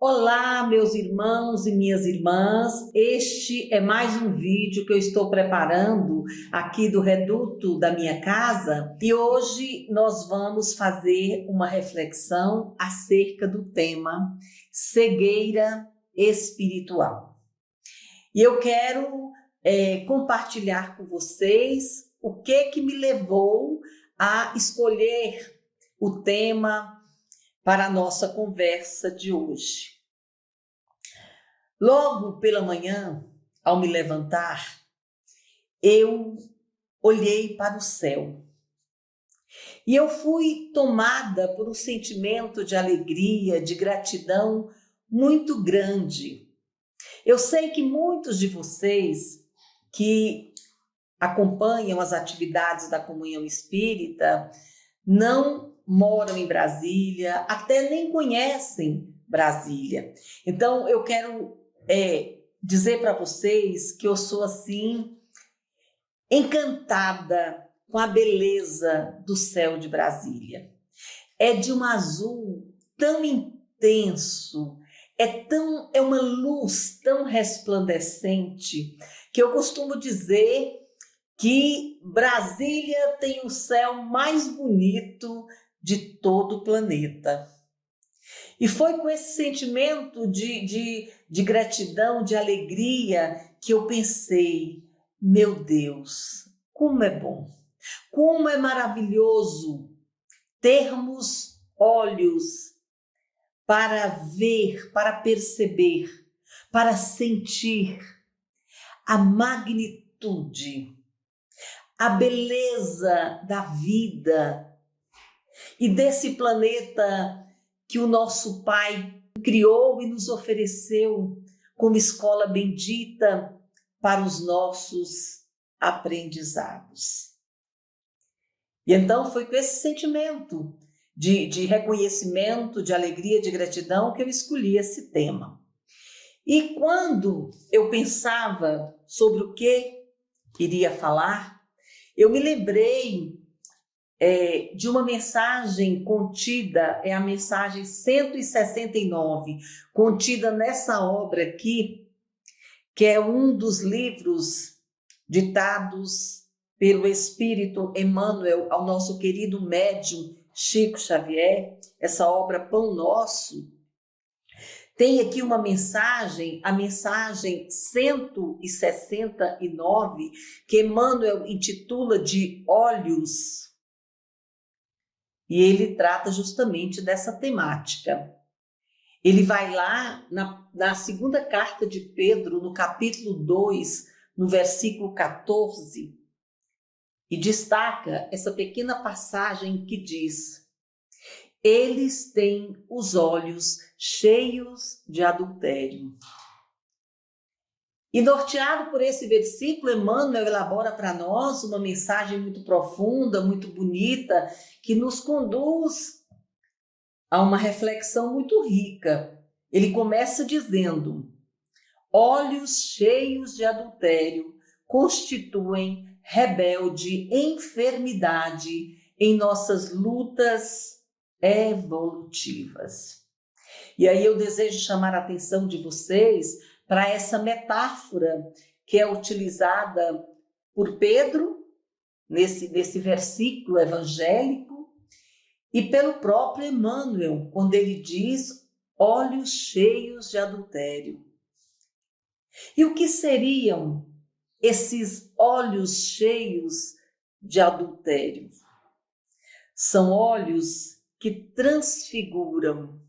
Olá, meus irmãos e minhas irmãs. Este é mais um vídeo que eu estou preparando aqui do reduto da minha casa e hoje nós vamos fazer uma reflexão acerca do tema cegueira espiritual. E eu quero compartilhar com vocês o que me levou a escolher o tema para a nossa conversa de hoje. Logo pela manhã, ao me levantar, eu olhei para o céu e eu fui tomada por um sentimento de alegria, de gratidão muito grande. Eu sei que muitos de vocês que acompanham as atividades da Comunhão Espírita não moram em Brasília, até nem conhecem Brasília. Então, eu quero dizer para vocês que eu sou assim encantada com a beleza do céu de Brasília. É de um azul tão intenso, é uma luz tão resplandecente que eu costumo dizer que Brasília tem o céu mais bonito de todo o planeta. E foi com esse sentimento de gratidão, de alegria, que eu pensei, meu Deus, como é bom, como é maravilhoso termos olhos para ver, para perceber, para sentir a magnitude, a beleza da vida e desse planeta que o nosso Pai criou e nos ofereceu como escola bendita para os nossos aprendizados. E então foi com esse sentimento de reconhecimento, de alegria, de gratidão que eu escolhi esse tema. E quando eu pensava sobre o que iria falar, eu me lembrei de uma mensagem contida, é a mensagem 169, contida nessa obra aqui, que é um dos livros ditados pelo Espírito Emmanuel ao nosso querido médium Chico Xavier, essa obra Pão Nosso. Tem aqui uma mensagem, a mensagem 169, que Emmanuel intitula de Olhos. E ele trata justamente dessa temática. Ele vai lá na segunda carta de Pedro, no capítulo 2, no versículo 14, e destaca essa pequena passagem que diz: eles têm os olhos cheios de adultério. E norteado por esse versículo, Emmanuel elabora para nós uma mensagem muito profunda, muito bonita, que nos conduz a uma reflexão muito rica. Ele começa dizendo: olhos cheios de adultério constituem rebelde enfermidade em nossas lutas evolutivas. E aí eu desejo chamar a atenção de vocês para essa metáfora que é utilizada por Pedro nesse versículo evangélico e pelo próprio Emmanuel, quando ele diz olhos cheios de adultério. E o que seriam esses olhos cheios de adultério? São olhos que transfiguram,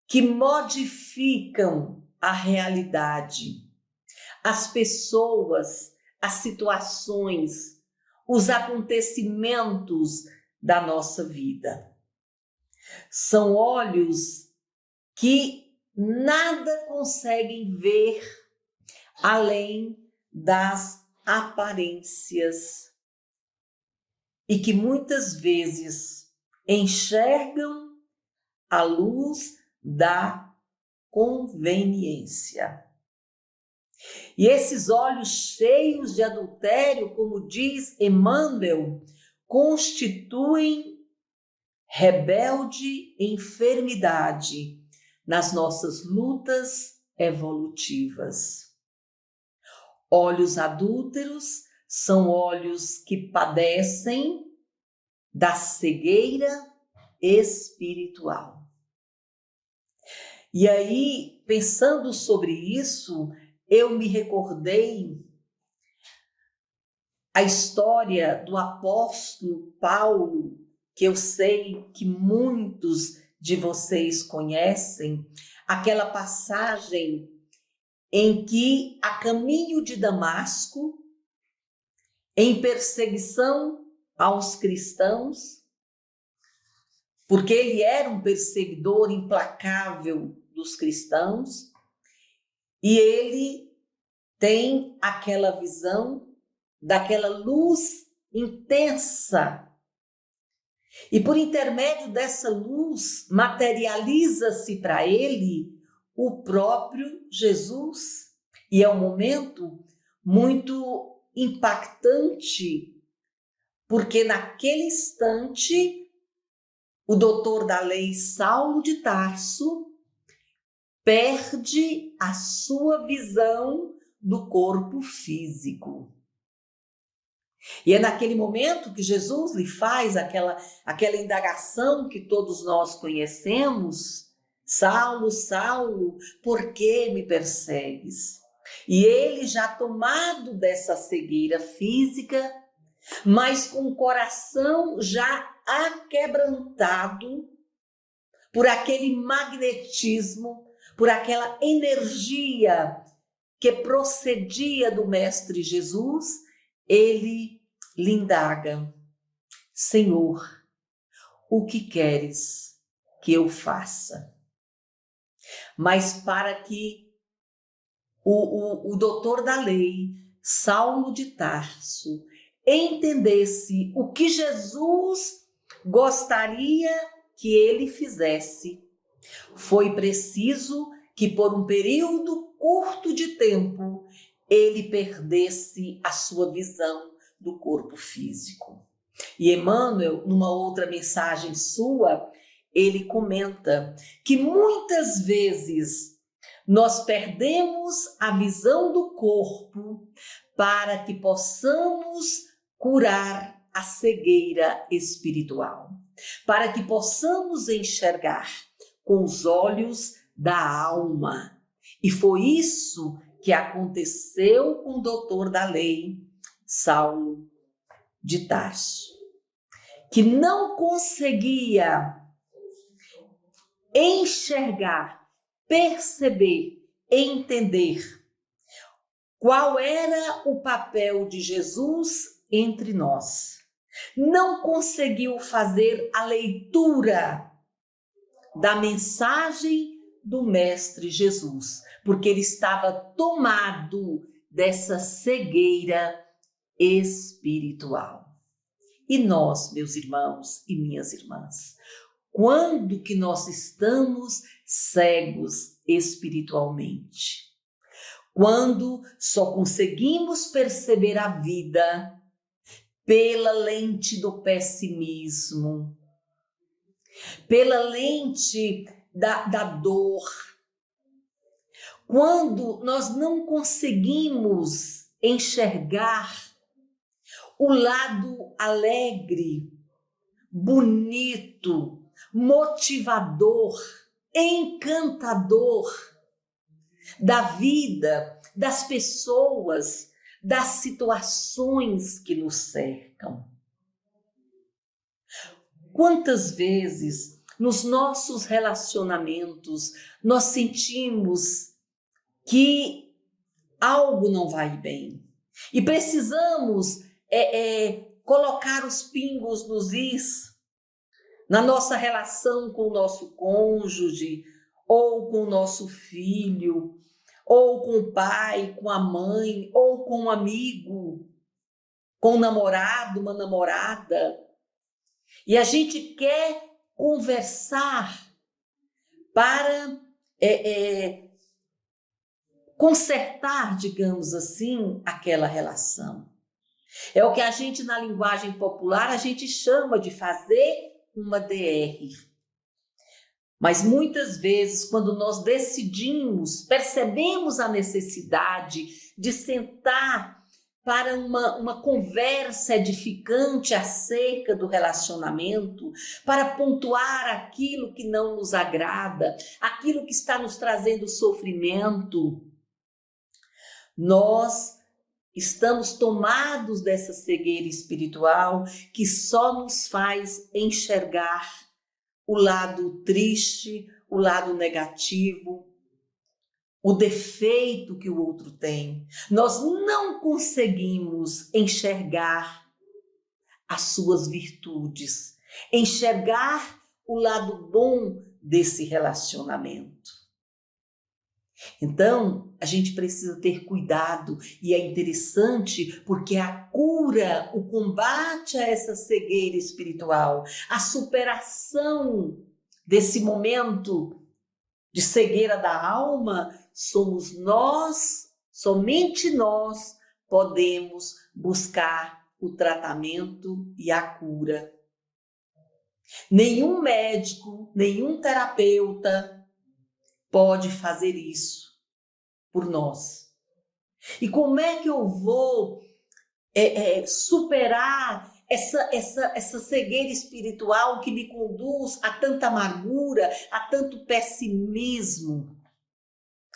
que modificam a realidade, as pessoas, as situações, os acontecimentos da nossa vida. São olhos que nada conseguem ver além das aparências e que muitas vezes enxergam à luz da conveniência. E esses olhos cheios de adultério, como diz Emmanuel, constituem rebelde enfermidade nas nossas lutas evolutivas. Olhos adúlteros são olhos que padecem da cegueira espiritual. E aí, pensando sobre isso, eu me recordei a história do apóstolo Paulo, que eu sei que muitos de vocês conhecem, aquela passagem em que, a caminho de Damasco, em perseguição aos cristãos, porque ele era um perseguidor implacável dos cristãos, e ele tem aquela visão daquela luz intensa. E por intermédio dessa luz, materializa-se para ele o próprio Jesus. E é um momento muito impactante, porque naquele instante, o doutor da lei Saulo de Tarso perde a sua visão do corpo físico. E é naquele momento que Jesus lhe faz aquela indagação que todos nós conhecemos: Saulo, Saulo, por que me persegues? E ele, já tomado dessa cegueira física, mas com o coração já aquebrantado por aquele magnetismo, por aquela energia que procedia do Mestre Jesus, ele lhe indaga: Senhor, o que queres que eu faça? Mas para que o doutor da lei, Saulo de Tarso, entendesse o que Jesus gostaria que ele fizesse, foi preciso que, por um período curto de tempo, ele perdesse a sua visão do corpo físico. E Emmanuel, numa outra mensagem sua, ele comenta que muitas vezes nós perdemos a visão do corpo para que possamos curar a cegueira espiritual, para que possamos enxergar com os olhos da alma. E foi isso que aconteceu com o doutor da lei, Saulo de Tarso, que não conseguia enxergar, perceber, entender qual era o papel de Jesus entre nós. Não conseguiu fazer a leitura da mensagem do Mestre Jesus, porque ele estava tomado dessa cegueira espiritual. E nós, meus irmãos e minhas irmãs, quando que nós estamos cegos espiritualmente? Quando só conseguimos perceber a vida pela lente do pessimismo, pela lente da dor. Quando nós não conseguimos enxergar o lado alegre, bonito, motivador, encantador da vida, das pessoas, das situações que nos cercam. Quantas vezes nos nossos relacionamentos nós sentimos que algo não vai bem e precisamos colocar os pingos nos is na nossa relação com o nosso cônjuge, ou com o nosso filho, ou com o pai, com a mãe, ou com um amigo, com um namorado, uma namorada. E a gente quer conversar para consertar, digamos assim, aquela relação. É o que a gente, na linguagem popular, a gente chama de fazer uma DR. Mas muitas vezes, quando nós decidimos, percebemos a necessidade de sentar para uma conversa edificante acerca do relacionamento, para pontuar aquilo que não nos agrada, aquilo que está nos trazendo sofrimento, nós estamos tomados dessa cegueira espiritual que só nos faz enxergar o lado triste, o lado negativo, o defeito que o outro tem. Nós não conseguimos enxergar as suas virtudes, enxergar o lado bom desse relacionamento. Então, a gente precisa ter cuidado, e é interessante porque a cura, o combate a essa cegueira espiritual, a superação desse momento de cegueira da alma, somos nós, somente nós podemos buscar o tratamento e a cura. Nenhum médico, nenhum terapeuta pode fazer isso por nós. E como é que eu vou superar essa cegueira espiritual que me conduz a tanta amargura, a tanto pessimismo,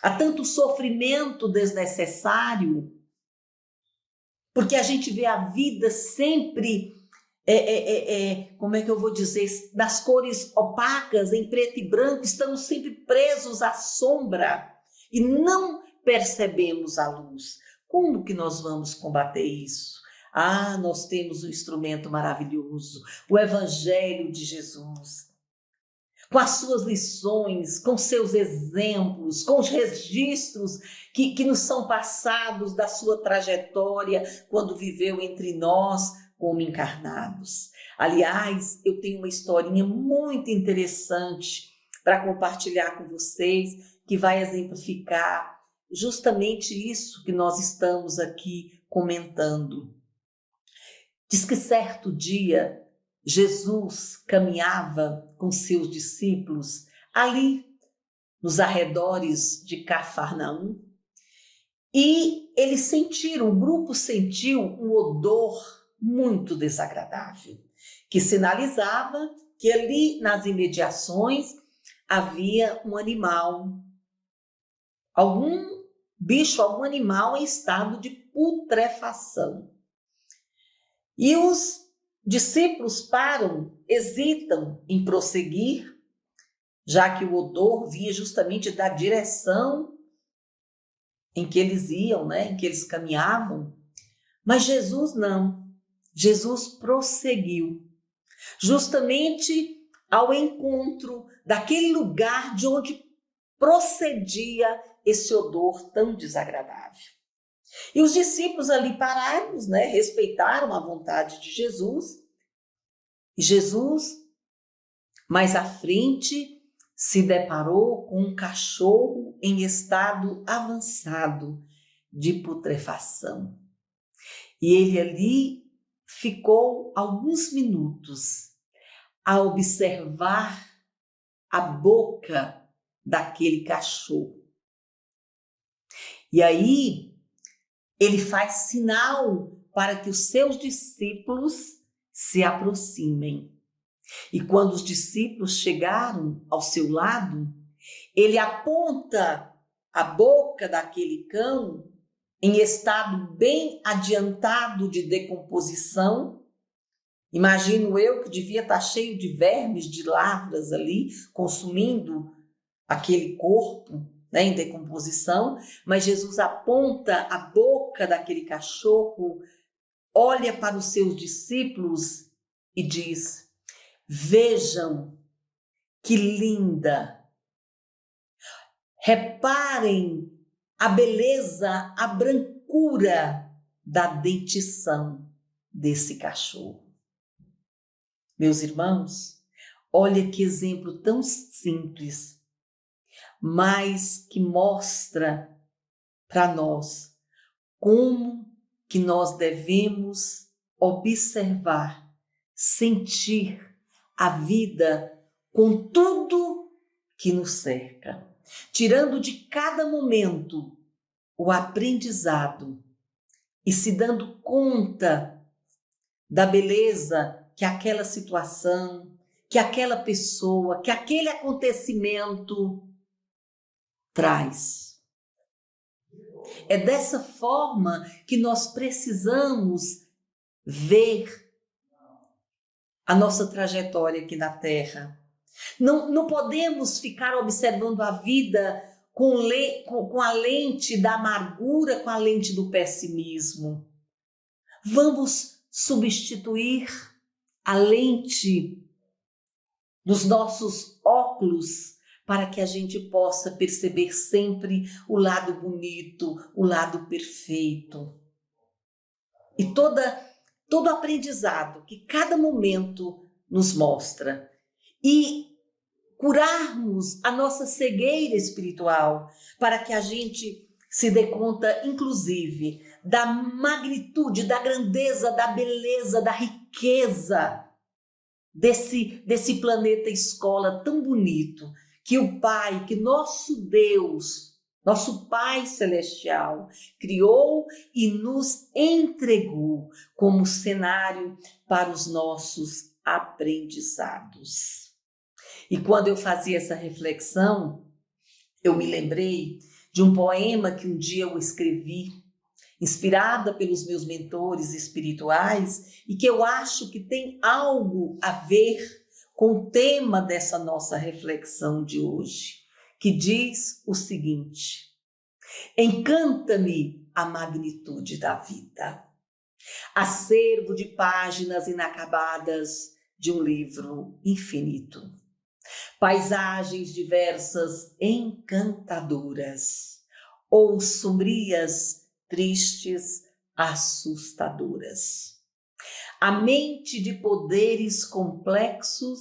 a tanto sofrimento desnecessário? Porque a gente vê a vida sempre, como é que eu vou dizer, das cores opacas, em preto e branco, estamos sempre presos à sombra e não percebemos a luz. Como que nós vamos combater isso? Ah, nós temos um instrumento maravilhoso, o Evangelho de Jesus, com as suas lições, com seus exemplos, com os registros que nos são passados da sua trajetória quando viveu entre nós como encarnados. Aliás, eu tenho uma historinha muito interessante para compartilhar com vocês, que vai exemplificar justamente isso que nós estamos aqui comentando. Diz que certo dia Jesus caminhava com seus discípulos ali nos arredores de Cafarnaum e eles sentiram, o grupo sentiu um odor muito desagradável, que sinalizava que ali nas imediações havia um animal, algum bicho, algum animal em estado de putrefação. E os discípulos param, hesitam em prosseguir, já que o odor vinha justamente da direção em que eles iam, né, em que eles caminhavam. Mas Jesus não. Jesus prosseguiu, justamente ao encontro daquele lugar de onde procedia esse odor tão desagradável. E os discípulos ali parados, né, respeitaram a vontade de Jesus. E Jesus, mais à frente, se deparou com um cachorro em estado avançado de putrefação. E ele ali ficou alguns minutos a observar a boca daquele cachorro. E aí ele faz sinal para que os seus discípulos se aproximem. E quando os discípulos chegaram ao seu lado, ele aponta a boca daquele cão em estado bem adiantado de decomposição. Imagino eu que devia estar cheio de vermes, de larvas ali, consumindo aquele corpo, né, em decomposição. Mas Jesus aponta a boca daquele cachorro, olha para os seus discípulos e diz: vejam que linda! Reparem a beleza, a brancura da dentição desse cachorro. Meus irmãos, olha que exemplo tão simples, mas que mostra para nós como que nós devemos observar, sentir a vida com tudo que nos cerca, tirando de cada momento o aprendizado e se dando conta da beleza que aquela situação, que aquela pessoa, que aquele acontecimento traz. É dessa forma que nós precisamos ver a nossa trajetória aqui na Terra. Não podemos ficar observando a vida com a lente da amargura, com a lente do pessimismo. Vamos substituir a lente dos nossos óculos para que a gente possa perceber sempre o lado bonito, o lado perfeito. E todo aprendizado que cada momento nos mostra. E curarmos a nossa cegueira espiritual para que a gente se dê conta, inclusive, da magnitude, da grandeza, da beleza, da riqueza desse planeta escola tão bonito que o Pai, que nosso Deus, nosso Pai Celestial, criou e nos entregou como cenário para os nossos aprendizados. E quando eu fazia essa reflexão, eu me lembrei de um poema que um dia eu escrevi, inspirada pelos meus mentores espirituais, e que eu acho que tem algo a ver com o tema dessa nossa reflexão de hoje, que diz o seguinte: encanta-me a magnitude da vida, acervo de páginas inacabadas de um livro infinito, paisagens diversas encantadoras, ou sombrias, tristes, assustadoras. A mente de poderes complexos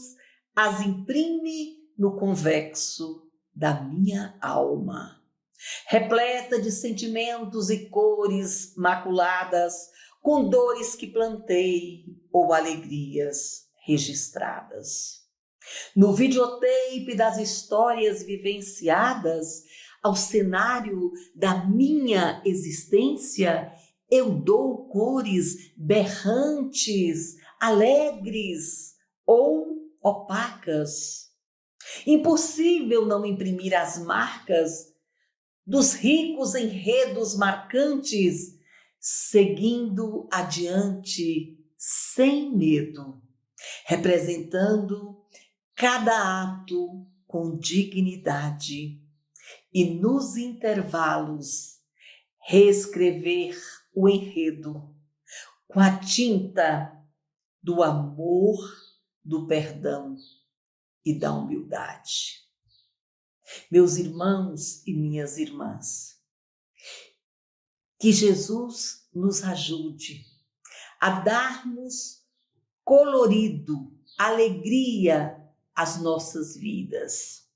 as imprime no convexo da minha alma, repleta de sentimentos e cores maculadas, com dores que plantei ou alegrias registradas. No videotape das histórias vivenciadas, ao cenário da minha existência, eu dou cores berrantes, alegres ou opacas. Impossível não imprimir as marcas dos ricos enredos marcantes, seguindo adiante sem medo, representando cada ato com dignidade e nos intervalos reescrever o enredo com a tinta do amor, do perdão e da humildade. Meus irmãos e minhas irmãs, que Jesus nos ajude a darmos colorido, alegria às nossas vidas,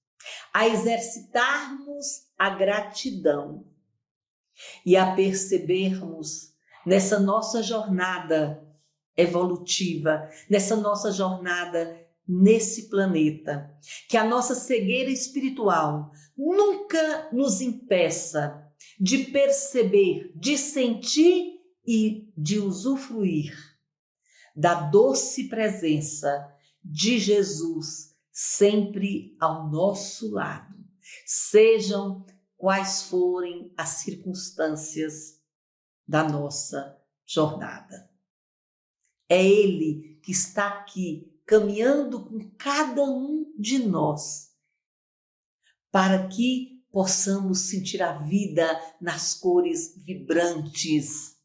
a exercitarmos a gratidão e a percebermos nessa nossa jornada evolutiva, nessa nossa jornada nesse planeta, que a nossa cegueira espiritual nunca nos impeça de perceber, de sentir e de usufruir da doce presença de Jesus sempre ao nosso lado, sejam quais forem as circunstâncias da nossa jornada. É Ele que está aqui caminhando com cada um de nós, para que possamos sentir a vida nas cores vibrantes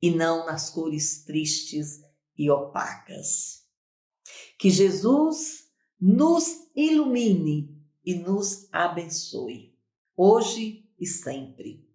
e não nas cores tristes e opacas. Que Jesus nos ilumine e nos abençoe, hoje e sempre.